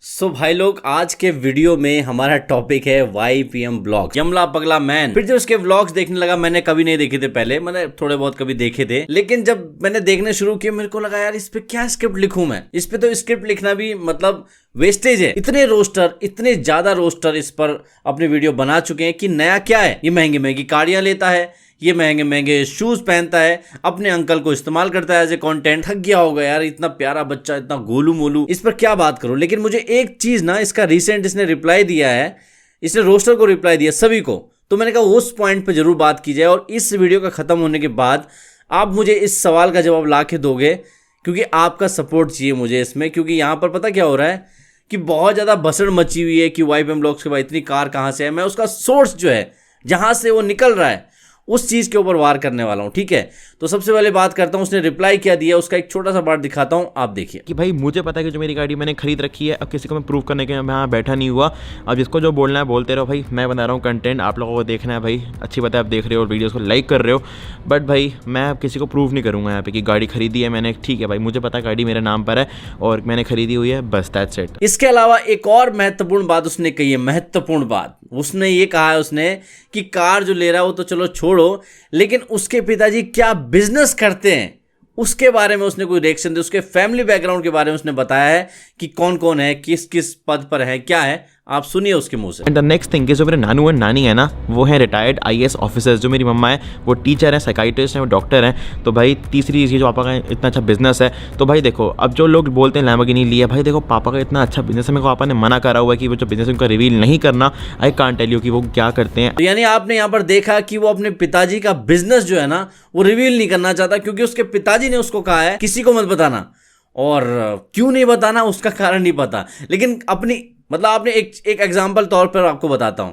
भाई लोग, आज के वीडियो में हमारा टॉपिक है YPM ब्लॉग, यमला पगला मैन। फिर जब उसके व्लॉग्स देखने लगा, मैंने कभी नहीं देखे थे पहले, मैंने थोड़े बहुत कभी देखे थे, लेकिन जब मैंने देखने शुरू किया मेरे को लगा यार इस पे क्या स्क्रिप्ट लिखूं मैं। इस पे तो स्क्रिप्ट लिखना भी मतलब वेस्टेज है। इतने रोस्टर, इतने ज्यादा रोस्टर इस पर अपने वीडियो बना चुके हैं कि नया क्या है। ये महंगी महंगी गाड़ियां लेता है, ये महंगे महंगे शूज पहनता है, अपने अंकल को इस्तेमाल करता है एज ए कंटेंट। थक गया होगा यार, इतना प्यारा बच्चा, इतना गोलू मोलू, इस पर क्या बात करूं। लेकिन मुझे एक चीज ना, इसका रिसेंट इसने रिप्लाई दिया है, इसने रोस्टर को रिप्लाई दिया सभी को, तो मैंने कहा उस पॉइंट पे जरूर बात की जाए। और इस वीडियो का खत्म होने के बाद आप मुझे इस सवाल का जवाब ला के दोगे, क्योंकि आपका सपोर्ट चाहिए मुझे इसमें। क्योंकि यहाँ पर पता क्या हो रहा है कि बहुत ज्यादा भसड़ मची हुई है कि YPM ब्लॉग्स के बाद इतनी कार कहाँ से है। मैं उसका सोर्स जो है, जहां से वो निकल रहा है, उस चीज के ऊपर वार करने वाला हूं। ठीक है, तो सबसे पहले बात करता हूं उसने रिप्लाई क्या दिया, उसका एक छोटा सा पार्ट दिखाता हूं, आप देखिए। कि भाई मुझे पता है कि जो मेरी गाड़ी मैंने खरीद रखी है, अब किसी को मैं प्रूव करने के लिए मैं यहाँ बैठा नहीं हुआ। अब जिसको जो बोलना है बोलते रहो भाई, मैं बना रहा हूँ कंटेंट, आप लोगों को देखना है भाई, अच्छी बात है आप देख रहे हो और वीडियोस को लाइक कर रहे हो, बट भाई मैं अब किसी को प्रूव नहीं करूँगा यहाँ पे कि गाड़ी खरीदी है मैंने। ठीक है भाई, मुझे पता है गाड़ी मेरे नाम पर है और मैंने खरीदी हुई है, बस दैट्स इट। इसके अलावा एक और महत्वपूर्ण बात उसने कही है, महत्वपूर्ण बात उसने ये कहा है उसने कि कार जो ले रहा है वो तो चलो छोड़ो, लेकिन उसके पिताजी क्या बिजनेस करते हैं उसके बारे में उसने कोई रिएक्शन दिया। उसके फैमिली बैकग्राउंड के बारे में उसने बताया है कि कौन कौन है, किस किस पद पर है, क्या है, आप सुनिए उसके मुंह से। एंड द नेक्स्ट थिंग, जो मेरे नानू एंड नानी है ना, वो है रिटायर्ड IAS ऑफिसर्स। जो मेरी मम्मा है वो टीचर है, साइकाइट्रिस्ट है, वो डॉक्टर हैं। तो भाई तीसरी चीज़, जो पापा का इतना अच्छा बिजनेस है, तो भाई देखो अब जो लोग बोलते हैं लैम्बोर्गिनी लिया, भाई देखो पापा का इतना अच्छा बिजनेस है, मेरे को पापा ने मना करा हुआ है कि वो जो बिजनेस उनका रिवील नहीं करना। आई कांट टेल यू कि वो क्या करते हैं। तो यानी आपने यहाँ पर देखा कि वो अपने पिताजी का बिजनेस जो है ना वो रिवील नहीं करना चाहता, क्योंकि उसके पिताजी ने उसको कहा है किसी को मत बताना। और क्यों नहीं बताना उसका कारण नहीं पता, लेकिन अपनी मतलब आपने एक एग्जांपल तौर पर आपको बताता हूं।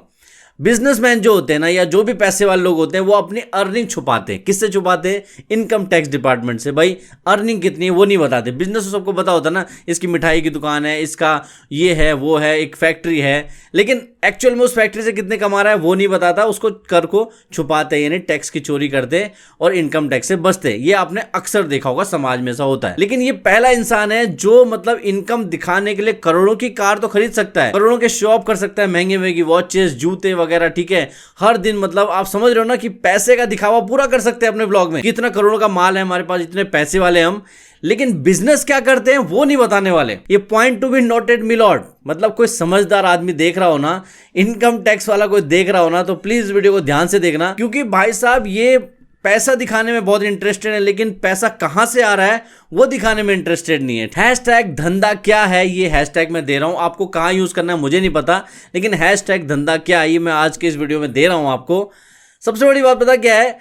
बिजनेसमैन जो होते हैं ना, या जो भी पैसे वाले लोग होते हैं, वो अपनी अर्निंग छुपाते हैं। किससे छुपाते हैं? इनकम टैक्स डिपार्टमेंट से। भाई अर्निंग कितनी है वो नहीं बताते। बिजनेस तो सबको पता होता है ना, इसकी मिठाई की दुकान है, इसका ये है वो है, एक फैक्ट्री है, लेकिन एक्चुअल में उस फैक्ट्री से कितने कमा रहा है वो नहीं बताता, उसको कर को छुपाते हैं, यानी टैक्स की चोरी करते और इनकम टैक्स से बचते। ये आपने अक्सर देखा होगा, समाज में ऐसा होता है। लेकिन ये पहला इंसान है जो मतलब इनकम दिखाने के लिए करोड़ों की कार तो खरीद सकता है, करोड़ों के शो ऑफ कर सकता है, महंगी महंगी वॉचेस, जूते वगैरह। ठीक है, हर दिन मतलब आप समझ रहे हो ना कि पैसे का दिखावा पूरा कर सकते हैं अपने ब्लॉग में, कितना करोड़ों का माल है हमारे पास, इतने पैसे वाले हम। लेकिन बिजनेस क्या करते हैं वो नहीं बताने वाले। ये point to be noted milord. मतलब कोई समझदार आदमी देख रहा हो ना, इनकम टैक्स वाला कोई देख रहा हो ना, तो प्लीज वीडियो को ध्यान से देखना, क्योंकि भाई साहब ये पैसा दिखाने में बहुत इंटरेस्टेड है, लेकिन पैसा कहां से आ रहा है वो दिखाने में इंटरेस्टेड नहीं है। हैशटैग धंधा क्या है, ये हैशटैग मैं दे रहा हूं आपको, कहां यूज करना है मुझे नहीं पता, लेकिन हैशटैग धंधा क्या है ये मैं आज के इस वीडियो में दे रहा हूं आपको। सबसे बड़ी बात पता क्या है,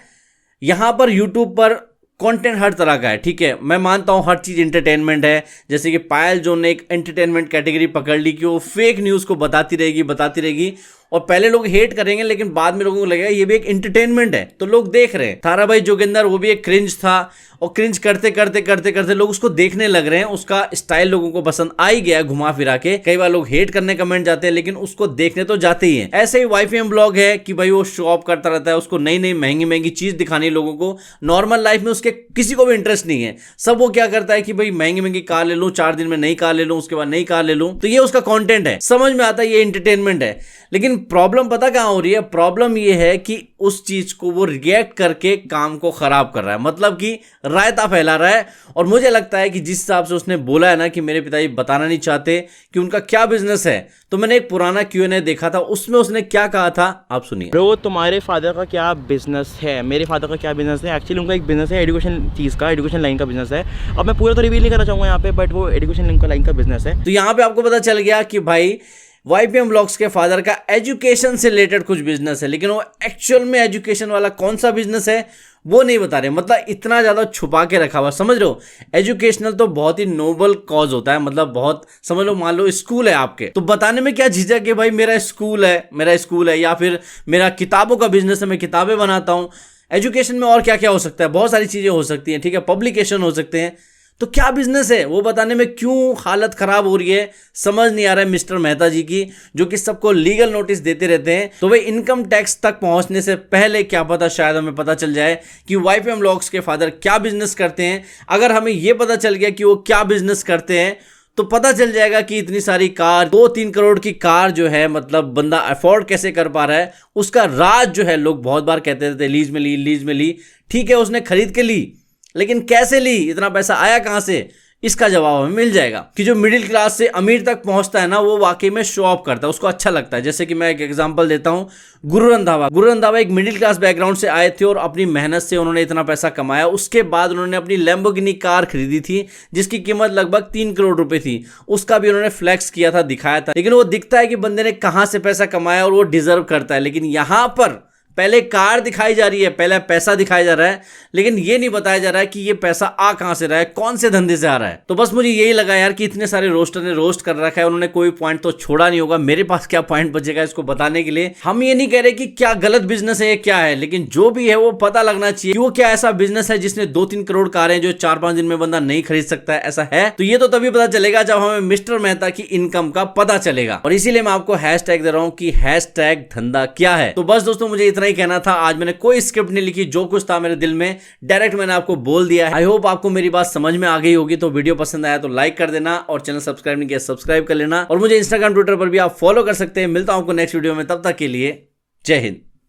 यहां पर यूट्यूब पर कंटेंट हर तरह का है। ठीक है, मैं मानता हूं हर चीज एंटरटेनमेंट है, जैसे कि पायल जो ने एक एंटरटेनमेंट कैटेगरी पकड़ ली कि वो फेक न्यूज को बताती रहेगी, और पहले लोग हेट करेंगे लेकिन बाद में लोगों को लगेगा ये भी एक एंटरटेनमेंट है, तो लोग देख रहे हैं। थारा भाई जोगिंदर वो भी एक क्रिंज था, और क्रिंज करते करते लोग उसको देखने लग रहे हैं, उसका स्टाइल लोगों को पसंद आ ही गया घुमा फिरा के। कई बार लोग हेट करने कमेंट जाते हैं, लेकिन उसको देखने तो जाते ही हैं। ऐसे ही YPM ब्लॉग है कि भाई वो शो ऑफ करता रहता है, उसको नई नई महंगी महंगी चीज दिखानी लोगों को। नॉर्मल लाइफ में उसके किसी को भी इंटरेस्ट नहीं है। सब वो क्या करता है कि भाई महंगी महंगी कार ले लूं, 4 दिन में नई कार ले लूं, उसके बाद नई कार ले लूं, तो ये उसका कंटेंट है, समझ में आता है, ये एंटरटेनमेंट है। लेकिन प्रॉब्लम पता कहां हो रही है? प्रॉब्लम ये है कि उस चीज को वो रिएक्ट करके काम को खराब कर रहा है, मतलब कि रायता फैला रहा है। और मुझे लगता है कि जिस हिसाब से उसने बोला है ना कि मेरे पिताजी बताना नहीं चाहते कि उनका क्या बिजनेस है, तो मैंने एक पुराना Q&A देखा था, उसमें उसने क्या कहा था आप सुनिए। ब्रो तुम्हारे फादर का क्या बिजनेस है? मेरे फादर का क्या बिजनेस है? एक्चुअली उनका एक बिजनेस है एजुकेशन चीज़ का, एजुकेशन लाइन का बिजनेस है। अब मैं पूरा तो रिवील नहीं करना चाहूँगा यहाँ पे, बट वो एजुकेशन लाइन का बिजनेस है। तो यहाँ पे आपको पता चल गया कि भाई YPM ब्लॉग्स के फादर का एजुकेशन से रिलेटेड कुछ बिजनेस है, लेकिन वो एक्चुअल में एजुकेशन वाला कौन सा बिजनेस है वो नहीं बता रहे। मतलब इतना ज्यादा छुपा के रखा हुआ, समझ रहे हो? एजुकेशनल तो बहुत ही नोबल कॉज होता है, मतलब बहुत, समझ लो, मान लो स्कूल है आपके, तो बताने में क्या झिझक है भाई मेरा स्कूल है, या फिर मेरा किताबों का बिजनेस है, मैं किताबें बनाता हूं। एजुकेशन में और क्या क्या हो सकता है? बहुत सारी चीजें हो सकती हैं। ठीक है, पब्लिकेशन हो सकते हैं, तो क्या बिजनेस है वो बताने में क्यों हालत खराब हो रही है, समझ नहीं आ रहा है मिस्टर मेहता जी की, जो कि सबको लीगल नोटिस देते रहते हैं। तो भाई इनकम टैक्स तक पहुंचने से पहले क्या पता शायद हमें पता चल जाए कि YPM ब्लॉग्स के फादर क्या बिजनेस करते हैं। अगर हमें यह पता चल गया कि वो क्या बिजनेस करते हैं, तो पता चल जाएगा कि इतनी सारी कार, 2-3 करोड़ की कार जो है मतलब बंदा अफोर्ड कैसे कर पा रहा है। उसका राज जो है, लोग बहुत बार कहते थे लीज में ली, ठीक है उसने खरीद के ली, लेकिन कैसे ली, इतना पैसा आया कहां से, इसका जवाब हमें मिल जाएगा। कि जो मिडिल क्लास से अमीर तक पहुंचता है ना, वो वाकई में शो ऑफ करता है, उसको अच्छा लगता है। जैसे कि मैं एक एग्जांपल देता हूं, गुरु रंधावा एक मिडिल क्लास बैकग्राउंड से आए थे और अपनी मेहनत से उन्होंने इतना पैसा कमाया। उसके बाद उन्होंने अपनी लैम्बोर्गिनी कार खरीदी थी जिसकी कीमत लगभग 3 करोड़ रुपए थी। उसका भी उन्होंने फ्लैक्स किया था, दिखाया था। लेकिन वो दिखता है कि बंदे ने कहां से पैसा कमाया और वो डिजर्व करता है। लेकिन यहां पर पहले कार दिखाई जा रही है, पहले पैसा दिखाया जा रहा है, लेकिन ये नहीं बताया जा रहा है कि ये पैसा आ कहां से रहा है, कौन से धंधे से आ रहा है। तो बस मुझे यही लगा यार कि इतने सारे रोस्टर ने रोस्ट कर रखा है, उन्होंने कोई पॉइंट तो छोड़ा नहीं होगा। मेरे पास क्या पॉइंट बचेगा इसको बताने के लिए। हम ये नहीं कह रहे कि क्या गलत बिजनेस है क्या है, लेकिन जो भी है वो पता लगना चाहिए कि वो क्या ऐसा बिजनेस है जिसने 2-3 करोड़ कारें जो 4-5 दिन में बंदा नहीं खरीद सकता है, ऐसा है। तो ये तो तभी पता चलेगा जब हमें मिस्टर मेहता की इनकम का पता चलेगा। और इसीलिए मैं आपको हैशटैग दे रहा हूं कि हैशटैग धंधा क्या है। तो बस दोस्तों, मुझे इतना ही कहना था। आज मैंने कोई स्क्रिप्ट नहीं लिखी, जो कुछ था मेरे दिल में डायरेक्ट मैंने आपको बोल दिया है। आई होप आपको मेरी बात समझ में आ गई होगी। तो वीडियो पसंद आया तो लाइक कर देना और चैनल सब्सक्राइब नहीं किया सब्सक्राइब कर लेना। और मुझे इंस्टाग्राम ट्विटर पर भी आप फॉलो कर सकते हैं। मिलता हूं आपको नेक्स्ट वीडियो में, तब तक के लिए जय हिंद।